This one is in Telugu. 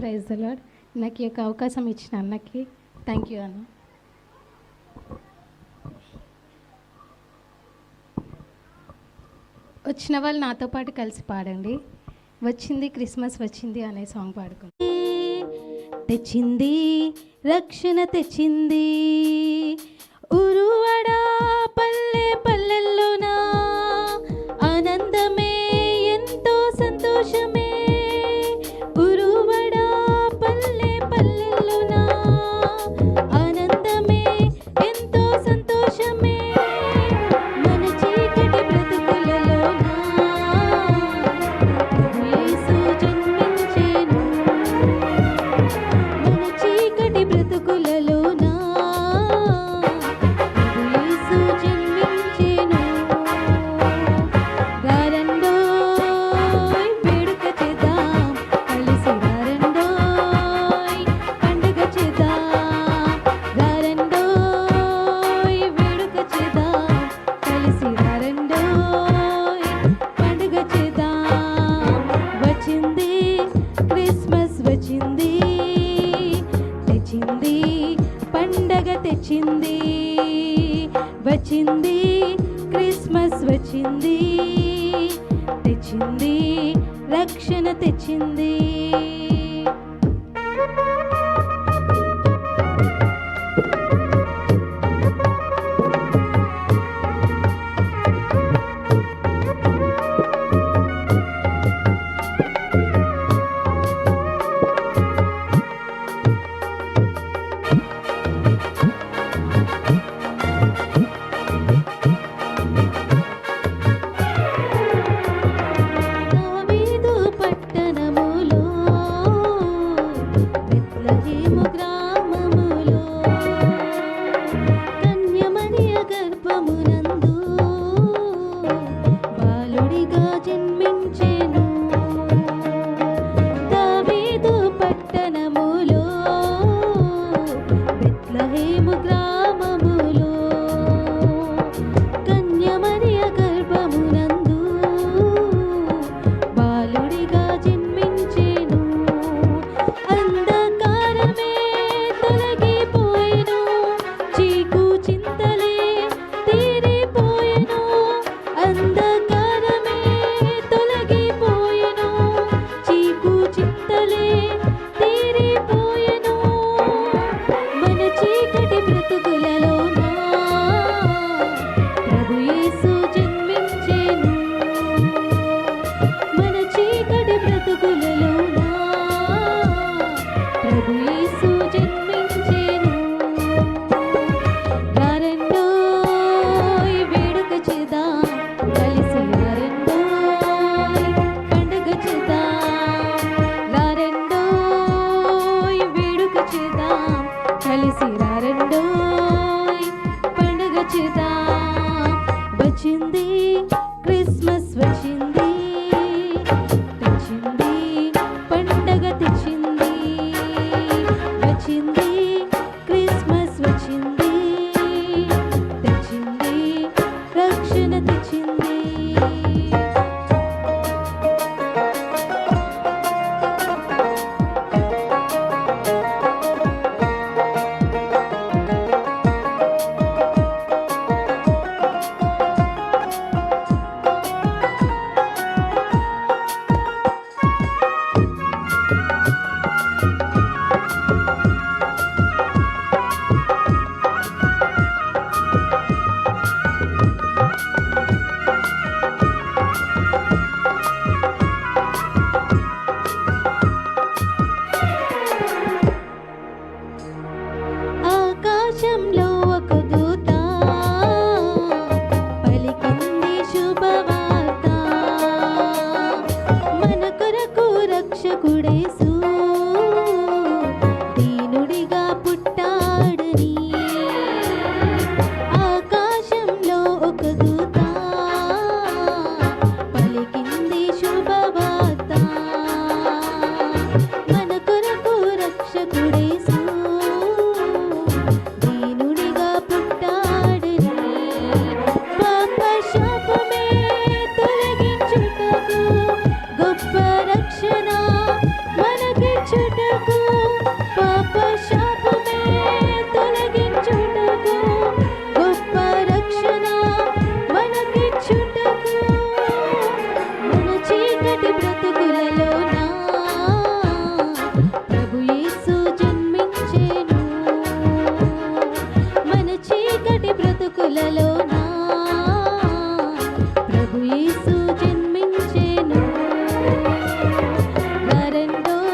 Praise the lord. నాకు ఈ యొక్క అవకాశం ఇచ్చిన అన్నకి థ్యాంక్ యూ అన్న. వచ్చిన వాళ్ళు నాతో పాటు కలిసి పాడండి. వచ్చింది క్రిస్మస్ వచ్చింది అనే సాంగ్ పాడుకుంది. తెచ్చింది రక్షణ తెచ్చింది ఉరువడా పల్లె పల్లెల్లోనా ఆనందమే ఎంతో సంతోషమే ఉరువడా పల్లె పల్లెల్లోనా ఆనందమే ఎంతో సంతోషమే మన చీకటి బ్రతుకులలోనా యేసు జన్మించెను మన చీకటి బ్రతుకులలోనా యేసు జన్మించెను రారండోయ్ వేడుక చేద్దాం కలిసి రారండోయ్ పండుగ చేద్దాం రారండోయ్ వేడుక చేద్దాం కలిసి రారండోయ్ పండుగ చేద్దాం వచ్చింది క్రిస్మస్ వచ్చింది తెచ్చింది పండగ తెచ్చింది వచ్చింది క్రిస్మస్ వచ్చింది తెచ్చింది రక్షణ తెచ్చింది దావీదు పట్టణములో బెత్లెహేము గ్రామములో కన్యమరియ గర్భమునందు బాలుడిగా జన్మించెను దావీదు పట్టణములో బెత్లెహేము గ్రామములో కన్యమరియ గర్భమునందు బాలుడిగా జన్మించెను అంధకారమే తొలగిపోయెను చీకు చింతలే తీరిపోయెను అంధకారమే తొలగిపోయెను చీకు చింతలే తీరిపోయెను మన చీకటి బ్రతుకులలోనా ప్రభు యేసు జన్మించెను మన చీకటి బ్రతుకులలోనా ప్రభు యేసు జన్మించెను రారండోయ్ వేడుక చేద్దాం కలిసి రారండోయ్ పండుగ చేద్దాం రారండోయ్ వేడుక చేద్దాం కలిసి రారండోయ్ పండుగ చేద్దాం వచ్చింది క్రిస్మస్ వచ్చింది తెచ్చింది పండగ తెచ్చింది వచ్చింది క్రిస్మస్ వచ్చింది తెచ్చింది రక్షణ తెచ్చింది ఆకాశంలో ఒక దూత పలికింది శుభవార్త మన కొరకు రక్షకుడేసు దీనుడిగా పుట్టాడని ఆకాశంలో ఒక దూత పలికింది శుభవార్త మన కొరకు రక్షకుడేసు దీనుడిగా పుట్టాడని పాప శాపమే తొలగించుటకు గొప్ప రక్షణ మన రక్షించుటకు పాప శాపమే తొలగించుటకు గొప్ప రక్షణ మనకిచ్చుటకు మన చీకటి బ్రతుకులలోన ప్రభు యేసు జన్మించెను మన చీకటి బ్రతుకులలోన ప్రభు యేసు జన్మించెను వరండోయ్